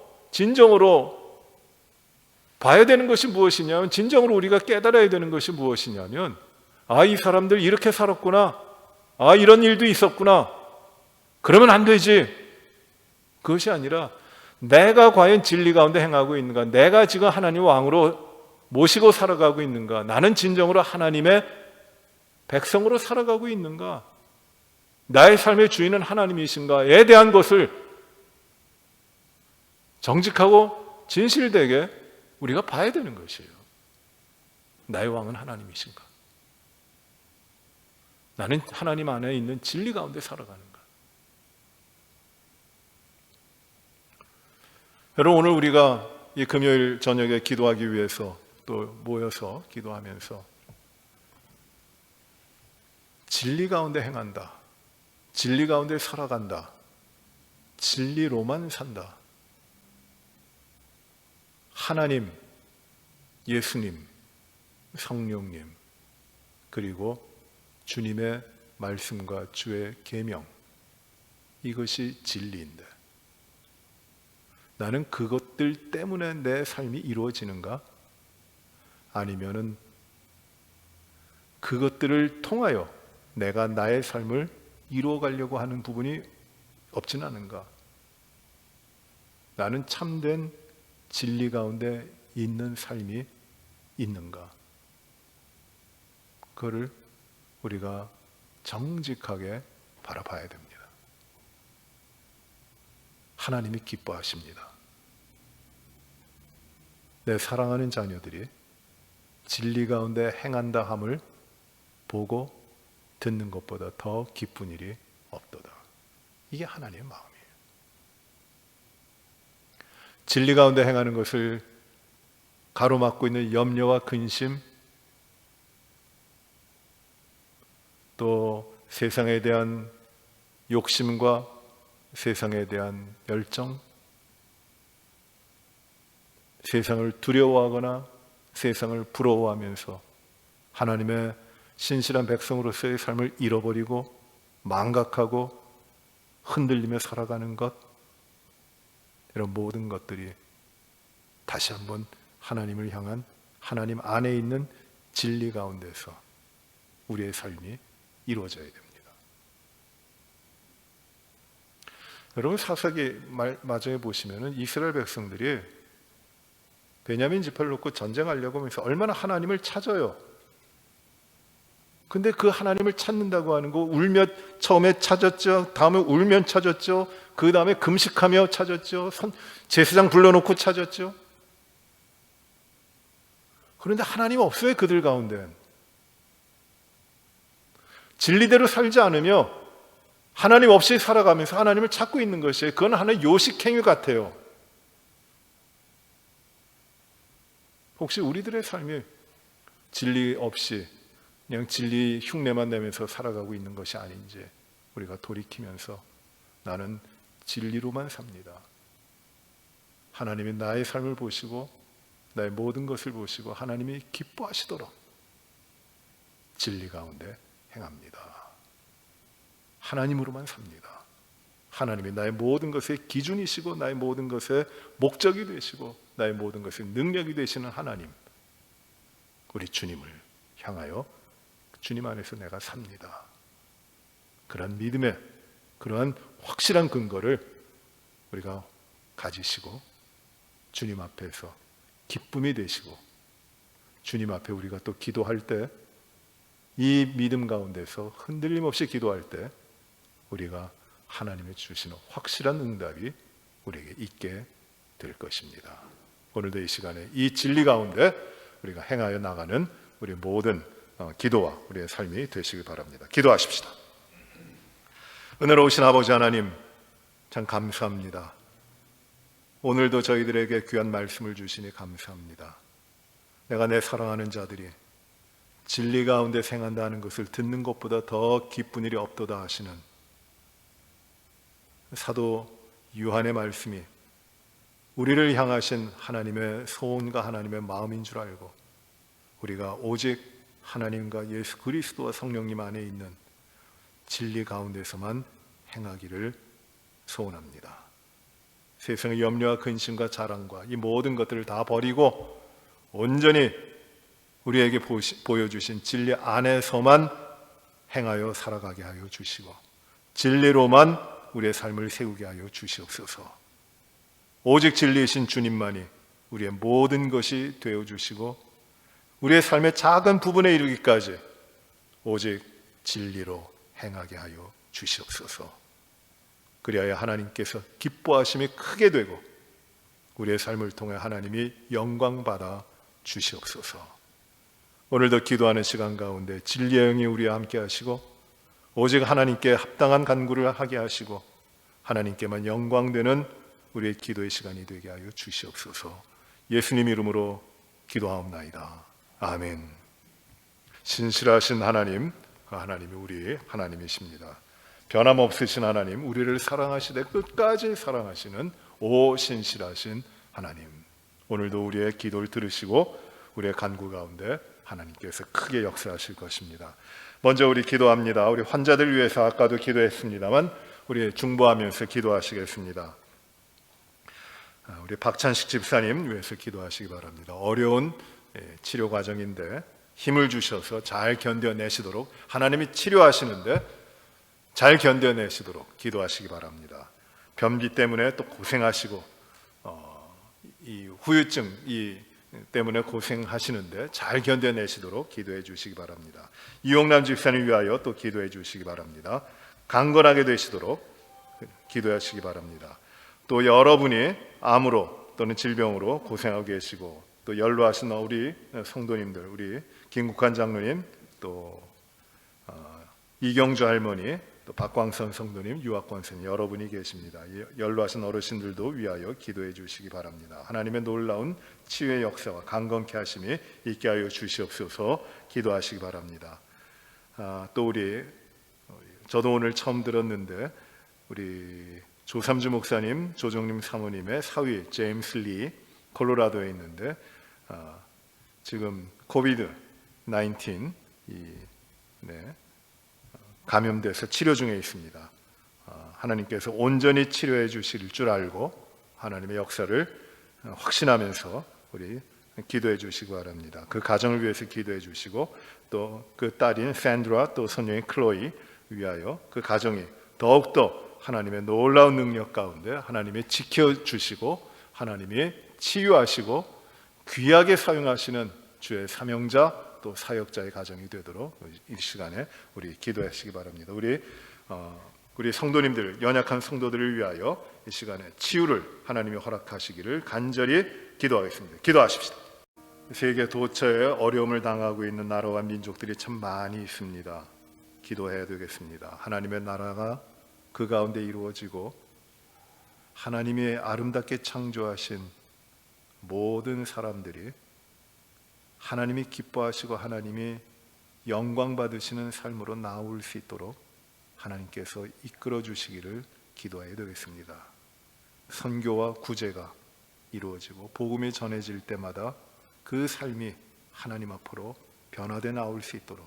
봐야 되는 것이 무엇이냐면, 진정으로 우리가 깨달아야 되는 것이 무엇이냐면, 이 사람들 이렇게 살았구나, 이런 일도 있었구나, 그러면 안 되지. 그것이 아니라 내가 과연 진리 가운데 행하고 있는가, 내가 지금 하나님 왕으로 모시고 살아가고 있는가, 나는 진정으로 하나님의 백성으로 살아가고 있는가, 나의 삶의 주인은 하나님이신가에 대한 것을 정직하고 진실되게 우리가 봐야 되는 것이에요. 나의 왕은 하나님이신가? 나는 하나님 안에 있는 진리 가운데 살아가는가? 여러분, 오늘 우리가 이 금요일 저녁에 기도하기 위해서 또 모여서 기도하면서 진리 가운데 행한다, 진리 가운데 살아간다, 진리로만 산다, 하나님, 예수님, 성령님, 그리고 주님의 말씀과 주의 계명, 이것이 진리인데 나는 그것들 때문에 내 삶이 이루어지는가? 아니면은 그것들을 통하여 내가 나의 삶을 이루어가려고 하는 부분이 없진 않은가? 나는 참된 진리 가운데 있는 삶이 있는가? 그거를 우리가 정직하게 바라봐야 됩니다. 하나님이 기뻐하십니다. 내 사랑하는 자녀들이 진리 가운데 행한다 함을 보고 듣는 것보다 더 기쁜 일이 없도다. 이게 하나님의 마음이에요. 진리 가운데 행하는 것을 가로막고 있는 염려와 근심, 또 세상에 대한 욕심과 세상에 대한 열정, 세상을 두려워하거나 세상을 부러워하면서 하나님의 신실한 백성으로서의 삶을 잃어버리고 망각하고 흔들리며 살아가는 것, 이런 모든 것들이 다시 한번 하나님을 향한, 하나님 안에 있는 진리 가운데서 우리의 삶이 이루어져야 됩니다. 여러분, 사사기 마저에 보시면은 이스라엘 백성들이 베냐민 지파를 놓고 전쟁하려고 하면서 얼마나 하나님을 찾아요. 근데 그 하나님을 찾는다고 하는 거, 울며 처음에 찾았죠. 다음에 울면 찾았죠. 그 다음에 금식하며 찾았죠. 제사장 불러놓고 찾았죠. 그런데 하나님 없어요, 그들 가운데. 진리대로 살지 않으며 하나님 없이 살아가면서 하나님을 찾고 있는 것이에요. 그건 하나의 요식행위 같아요. 혹시 우리들의 삶이 진리 없이 그냥 진리 흉내만 내면서 살아가고 있는 것이 아닌지 우리가 돌이키면서 나는 진리로만 삽니다. 하나님이 나의 삶을 보시고 나의 모든 것을 보시고 하나님이 기뻐하시도록 진리 가운데 행합니다. 하나님으로만 삽니다. 하나님이 나의 모든 것의 기준이시고 나의 모든 것의 목적이 되시고 나의 모든 것의 능력이 되시는 하나님, 우리 주님을 향하여 주님 안에서 내가 삽니다. 그러한 믿음의, 그러한 확실한 근거를 우리가 가지시고 주님 앞에서 기쁨이 되시고 주님 앞에 우리가 또 기도할 때 이 믿음 가운데서 흔들림 없이 기도할 때 우리가 하나님의 주시는 확실한 응답이 우리에게 있게 될 것입니다. 오늘도 이 시간에 이 진리 가운데 우리가 행하여 나가는 우리 모든 기도와 우리의 삶이 되시길 바랍니다. 기도하십시다. 은혜로우신 아버지 하나님, 참 감사합니다. 오늘도 저희들에게 귀한 말씀을 주시니 감사합니다. 내가 내 사랑하는 자들이 진리 가운데 생한다는 것을 듣는 것보다 더 기쁜 일이 없도다 하시는 사도 요한의 말씀이 우리를 향하신 하나님의 소원과 하나님의 마음인 줄 알고 우리가 오직 하나님과 예수 그리스도와 성령님 안에 있는 진리 가운데서만 행하기를 소원합니다. 세상의 염려와 근심과 자랑과 이 모든 것들을 다 버리고 온전히 우리에게 보여주신 진리 안에서만 행하여 살아가게 하여 주시고 진리로만 우리의 삶을 세우게 하여 주시옵소서. 오직 진리이신 주님만이 우리의 모든 것이 되어주시고 우리의 삶의 작은 부분에 이르기까지 오직 진리로 행하게 하여 주시옵소서. 그리하여 하나님께서 기뻐하심이 크게 되고 우리의 삶을 통해 하나님이 영광받아 주시옵소서. 오늘도 기도하는 시간 가운데 진리의 영이 우리와 함께 하시고 오직 하나님께 합당한 간구를 하게 하시고 하나님께만 영광되는 우리의 기도의 시간이 되게 하여 주시옵소서. 예수님 이름으로 기도하옵나이다. 아멘. 신실하신 하나님, 그 하나님이 우리 하나님이십니다. 변함없으신 하나님, 우리를 사랑하시되 끝까지 사랑하시는 오 신실하신 하나님, 오늘도 우리의 기도를 들으시고 우리의 간구 가운데 하나님께서 크게 역사하실 것입니다. 먼저 우리 기도합니다. 우리 환자들 위해서 아까도 기도했습니다만 우리 중보하면서 기도하시겠습니다. 우리 박찬식 집사님 위해서 기도하시기 바랍니다. 어려운 치료 과정인데 힘을 주셔서 잘 견뎌내시도록, 하나님이 치료하시는데 잘 견뎌내시도록 기도하시기 바랍니다. 변비 때문에 또 고생하시고 이 후유증 때문에 고생하시는데 잘 견뎌내시도록 기도해 주시기 바랍니다. 이용남 집사님 위하여 또 기도해 주시기 바랍니다. 강건하게 되시도록 기도하시기 바랍니다. 또 여러분이 암으로 또는 질병으로 고생하고 계시고 또 연로하신 우리 성도님들, 우리 김국환 장로님, 또 이경주 할머니, 또 박광선 성도님, 유학권생 여러분이 계십니다. 연로하신 어르신들도 위하여 기도해 주시기 바랍니다. 하나님의 놀라운 치유의 역사와 강건케 하심이 있게 하여 주시옵소서 기도하시기 바랍니다. 또 저도 오늘 처음 들었는데 우리 조삼주 목사님, 조정림 사모님의 사위 제임스 리 콜로라도에 있는데 지금 코비드 19 감염돼서 치료 중에 있습니다. 하나님께서 온전히 치료해 주실 줄 알고 하나님의 역사를 확신하면서 우리 기도해 주시기 바랍니다. 그 가정을 위해서 기도해 주시고 또 그 딸인 샌드라 또 손녀인 클로이 위하여 그 가정이 더욱더 하나님의 놀라운 능력 가운데 하나님이 지켜주시고 하나님이 치유하시고 귀하게 사용하시는 주의 사명자 또 사역자의 가정이 되도록 이 시간에 우리 기도하시기 바랍니다. 우리 성도님들, 연약한 성도들을 위하여 이 시간에 치유를 하나님이 허락하시기를 간절히 기도하겠습니다. 기도하십시다. 세계 도처에 어려움을 당하고 있는 나라와 민족들이 참 많이 있습니다. 기도해야 되겠습니다. 하나님의 나라가 그 가운데 이루어지고 하나님이 아름답게 창조하신 모든 사람들이 하나님이 기뻐하시고 하나님이 영광 받으시는 삶으로 나올 수 있도록 하나님께서 이끌어 주시기를 기도해야 되겠습니다. 선교와 구제가 이루어지고 복음이 전해질 때마다 그 삶이 하나님 앞으로 변화돼 나올 수 있도록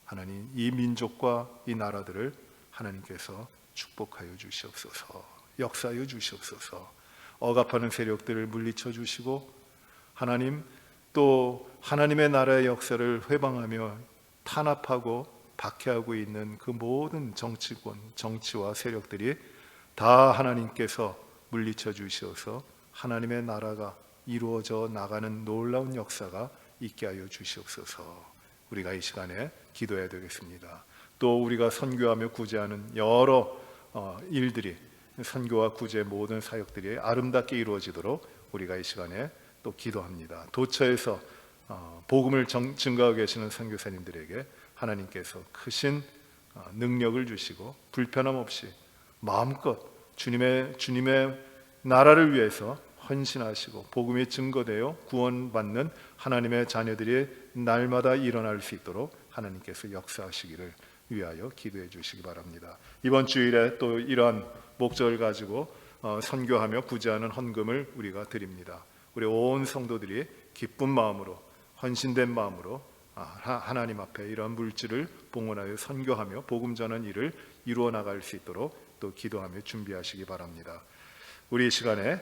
하나님 이 민족과 이 나라들을 하나님께서 축복하여 주시옵소서. 역사하여 주시옵소서. 억압하는 세력들을 물리쳐 주시고 하나님 또 하나님의 나라의 역사를 회방하며 탄압하고 박해하고 있는 그 모든 정치권, 정치와 세력들이 다 하나님께서 물리쳐 주시어서 하나님의 나라가 이루어져 나가는 놀라운 역사가 있게 하여 주시옵소서. 우리가 이 시간에 기도해야 되겠습니다. 또 우리가 선교하며 구제하는 여러 일들이 선교와 구제 모든 사역들이 아름답게 이루어지도록 우리가 이 시간에 또 기도합니다. 도처에서 복음을 증거하고 계시는 선교사님들에게 하나님께서 크신 능력을 주시고 불편함 없이 마음껏 주님의 나라를 위해서 헌신하시고 복음이 증거되어 구원받는 하나님의 자녀들이 날마다 일어날 수 있도록 하나님께서 역사하시기를 위하여 기도해 주시기 바랍니다. 이번 주일에 또 이러한 목적을 가지고 선교하며 구제하는 헌금을 우리가 드립니다. 우리 온 성도들이 기쁜 마음으로 헌신된 마음으로 하나님 앞에 이러한 물질을 봉헌하여 선교하며 복음 전하는 일을 이루어 나갈 수 있도록 또 기도하며 준비하시기 바랍니다. 우리 이 시간에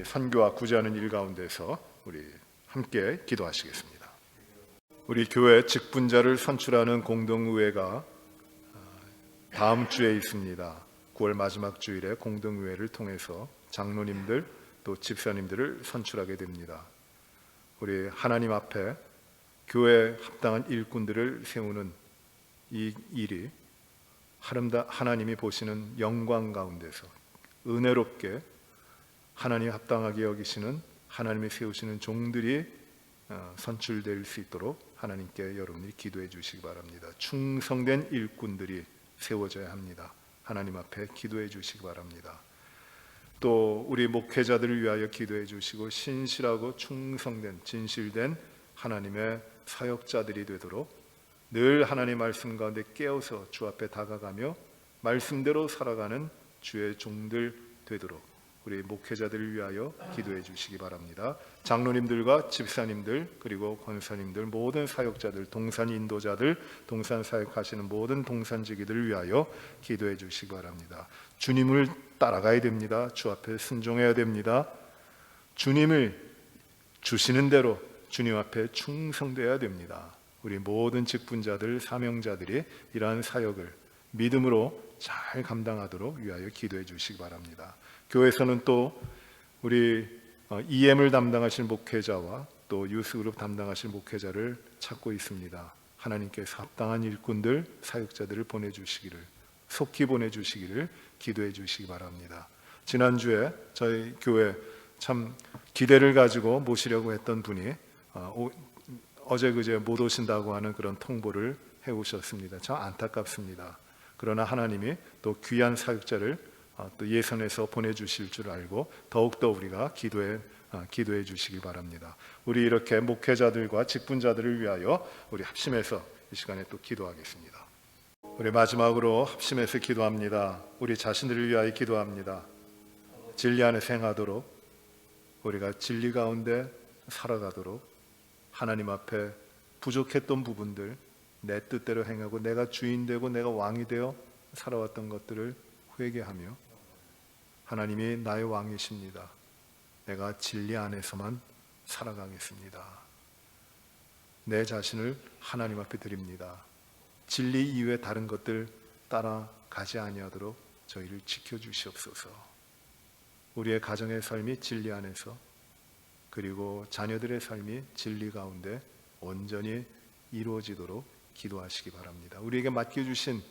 선교와 구제하는 일 가운데서 우리 함께 기도하시겠습니다. 우리 교회 직분자를 선출하는 공동의회가 다음 주에 있습니다. 9월 마지막 주일에 공동의회를 통해서 장로님들 또 집사님들을 선출하게 됩니다. 우리 하나님 앞에 교회에 합당한 일꾼들을 세우는 이 일이 하나님이 보시는 영광 가운데서 은혜롭게 하나님 합당하게 여기시는 하나님이 세우시는 종들이 선출될 수 있도록 하나님께 여러분이 기도해 주시기 바랍니다. 충성된 일꾼들이 세워져야 합니다. 하나님 앞에 기도해 주시기 바랍니다. 또 우리 목회자들을 위하여 기도해 주시고 신실하고 충성된 진실된 하나님의 사역자들이 되도록 늘 하나님 말씀 가운데 깨어서 주 앞에 다가가며 말씀대로 살아가는 주의 종들 되도록 우리 목회자들을 위하여 기도해 주시기 바랍니다. 장로님들과 집사님들 그리고 권사님들 모든 사역자들 동산 인도자들 동산 사역하시는 모든 동산지기들을 위하여 기도해 주시기 바랍니다. 주님을 따라가야 됩니다. 주 앞에 순종해야 됩니다. 주님을 주시는 대로 주님 앞에 충성되어야 됩니다. 우리 모든 직분자들 사명자들이 이러한 사역을 믿음으로 잘 감당하도록 위하여 기도해 주시기 바랍니다. 교회에서는 또 우리 EM을 담당하실 목회자와 또 유스그룹 담당하실 목회자를 찾고 있습니다. 하나님께서 합당한 일꾼들 사역자들을 보내주시기를 속히 보내주시기를 기도해 주시기 바랍니다. 지난주에 저희 교회 참 기대를 가지고 모시려고 했던 분이 어제 그제 못 오신다고 하는 그런 통보를 해오셨습니다. 참 안타깝습니다. 그러나 하나님이 또 귀한 사역자를 또 예선해서 보내주실 줄 알고 더욱더 우리가 기도해 주시기 바랍니다. 우리 이렇게 목회자들과 직분자들을 위하여 우리 합심해서 이 시간에 또 기도하겠습니다. 우리 마지막으로 합심해서 기도합니다. 우리 자신들을 위하여 기도합니다. 진리 안에서 행하도록 우리가 진리 가운데 살아가도록 하나님 앞에 부족했던 부분들 내 뜻대로 행하고 내가 주인 되고 내가 왕이 되어 살아왔던 것들을 회개하며 하나님이 나의 왕이십니다. 내가 진리 안에서만 살아가겠습니다. 내 자신을 하나님 앞에 드립니다. 진리 이외에 다른 것들 따라가지 아니하도록 저희를 지켜주시옵소서. 우리의 가정의 삶이 진리 안에서 그리고 자녀들의 삶이 진리 가운데 온전히 이루어지도록 기도하시기 바랍니다. 우리에게 맡겨주신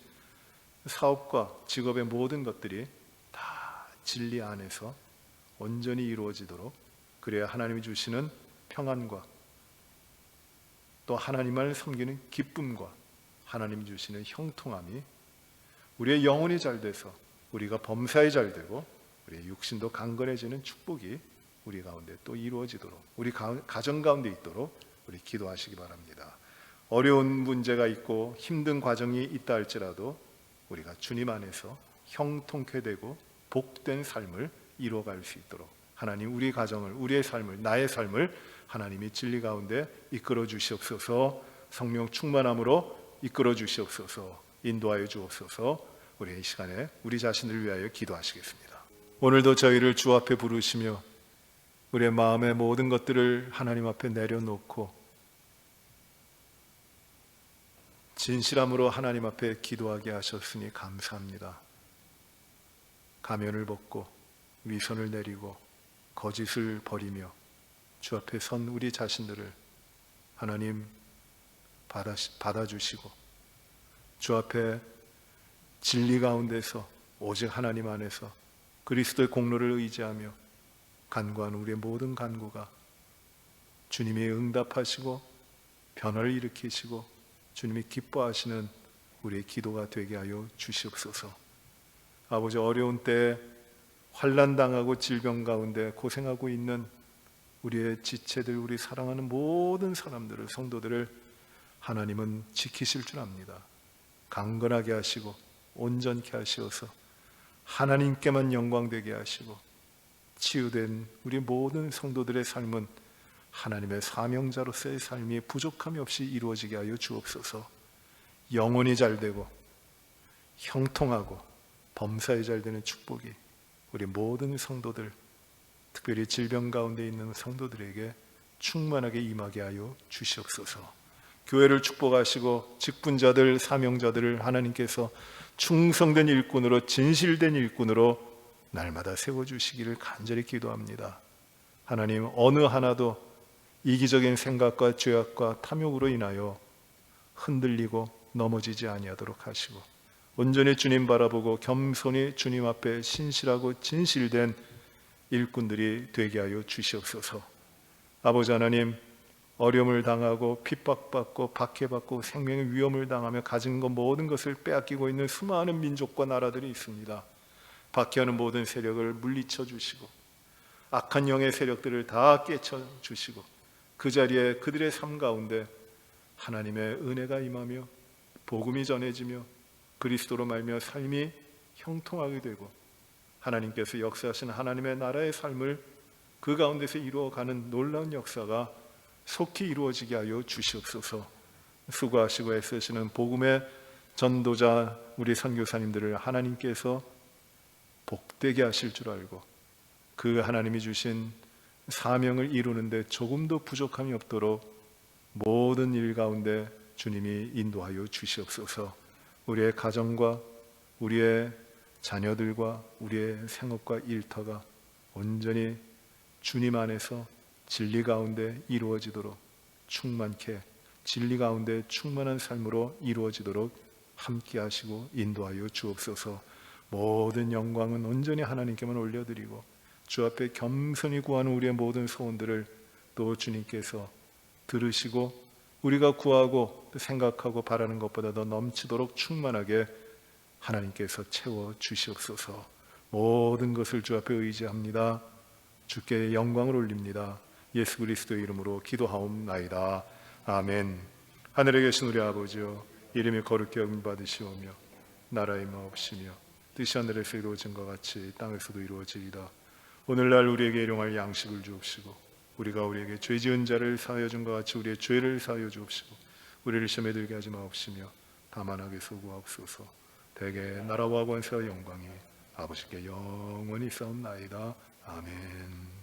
사업과 직업의 모든 것들이 다 진리 안에서 온전히 이루어지도록 그래야 하나님이 주시는 평안과 또 하나님을 섬기는 기쁨과 하나님이 주시는 형통함이 우리의 영혼이 잘 돼서 우리가 범사에 잘 되고 우리의 육신도 강건해지는 축복이 우리 가운데 또 이루어지도록 우리 가정 가운데 있도록 우리 기도하시기 바랍니다. 어려운 문제가 있고 힘든 과정이 있다 할지라도 우리가 주님 안에서 형통케 되고 복된 삶을 이루어갈 수 있도록 하나님 우리 가정을 우리의 삶을 나의 삶을 하나님이 진리 가운데 이끌어 주시옵소서. 성령 충만함으로 이끌어 주시옵소서. 인도하여 주옵소서. 우리 이 시간에 우리 자신을 위하여 기도하시겠습니다. 오늘도 저희를 주 앞에 부르시며 우리의 마음의 모든 것들을 하나님 앞에 내려놓고 진실함으로 하나님 앞에 기도하게 하셨으니 감사합니다. 가면을 벗고 위선을 내리고 거짓을 버리며 주 앞에 선 우리 자신들을 하나님 받아주시고 주 앞에 진리 가운데서 오직 하나님 안에서 그리스도의 공로를 의지하며 간구한 우리의 모든 간구가 주님이 응답하시고 변화를 일으키시고 주님이 기뻐하시는 우리의 기도가 되게 하여 주시옵소서. 아버지 어려운 때에 환난 당하고 질병 가운데 고생하고 있는 우리의 지체들, 우리 사랑하는 모든 사람들을, 성도들을 하나님은 지키실 줄 압니다. 강건하게 하시고 온전케 하시어서 하나님께만 영광되게 하시고, 치유된 우리 모든 성도들의 삶은 하나님의 사명자로서의 삶이 부족함이 없이 이루어지게 하여 주옵소서. 영혼이 잘되고 형통하고 범사에 잘되는 축복이 우리 모든 성도들, 특별히 질병 가운데 있는 성도들에게 충만하게 임하게 하여 주시옵소서. 교회를 축복하시고 직분자들, 사명자들을 하나님께서 충성된 일꾼으로, 진실된 일꾼으로 날마다 세워주시기를 간절히 기도합니다. 하나님, 어느 하나도 이기적인 생각과 죄악과 탐욕으로 인하여 흔들리고 넘어지지 아니하도록 하시고, 온전히 주님 바라보고 겸손히 주님 앞에 신실하고 진실된 일꾼들이 되게 하여 주시옵소서. 아버지 하나님, 어려움을 당하고 핍박받고 박해받고 생명의 위험을 당하며 가진 것 모든 것을 빼앗기고 있는 수많은 민족과 나라들이 있습니다. 박해하는 모든 세력을 물리쳐 주시고 악한 영의 세력들을 다 깨쳐 주시고, 그 자리에 그들의 삶 가운데 하나님의 은혜가 임하며 복음이 전해지며 그리스도로 말미암아 삶이 형통하게 되고, 하나님께서 역사하신 하나님의 나라의 삶을 그 가운데서 이루어가는 놀라운 역사가 속히 이루어지게 하여 주시옵소서. 수고하시고 애쓰시는 복음의 전도자 우리 선교사님들을 하나님께서 복되게 하실 줄 알고, 그 하나님이 주신 사명을 이루는데 조금도 부족함이 없도록 모든 일 가운데 주님이 인도하여 주시옵소서. 우리의 가정과 우리의 자녀들과 우리의 생업과 일터가 온전히 주님 안에서 진리 가운데 이루어지도록 충만케, 진리 가운데 충만한 삶으로 이루어지도록 함께 하시고 인도하여 주옵소서. 모든 영광은 온전히 하나님께만 올려드리고 주 앞에 겸손히 구하는 우리의 모든 소원들을 또 주님께서 들으시고 우리가 구하고 생각하고 바라는 것보다 더 넘치도록 충만하게 하나님께서 채워 주시옵소서. 모든 것을 주 앞에 의지합니다. 주께 영광을 올립니다. 예수 그리스도의 이름으로 기도하옵나이다. 아멘. 하늘에 계신 우리 아버지여, 이름이 거룩히 여김 받으시오며 나라의 마옵시며 뜻이 하늘에서 이루어진 것 같이 땅에서도 이루어지이다. 오늘날 우리에게 일용할 양식을 주옵시고, 우리가 우리에게 죄 지은 자를 사하여 준 것 같이 우리의 죄를 사하여 주옵시고, 우리를 시험에 들게 하지 마옵시며 다만 악에서 구하옵소서. 대개 나라와 권세와 영광이 아버지께 영원히 있사옵나이다. 아멘.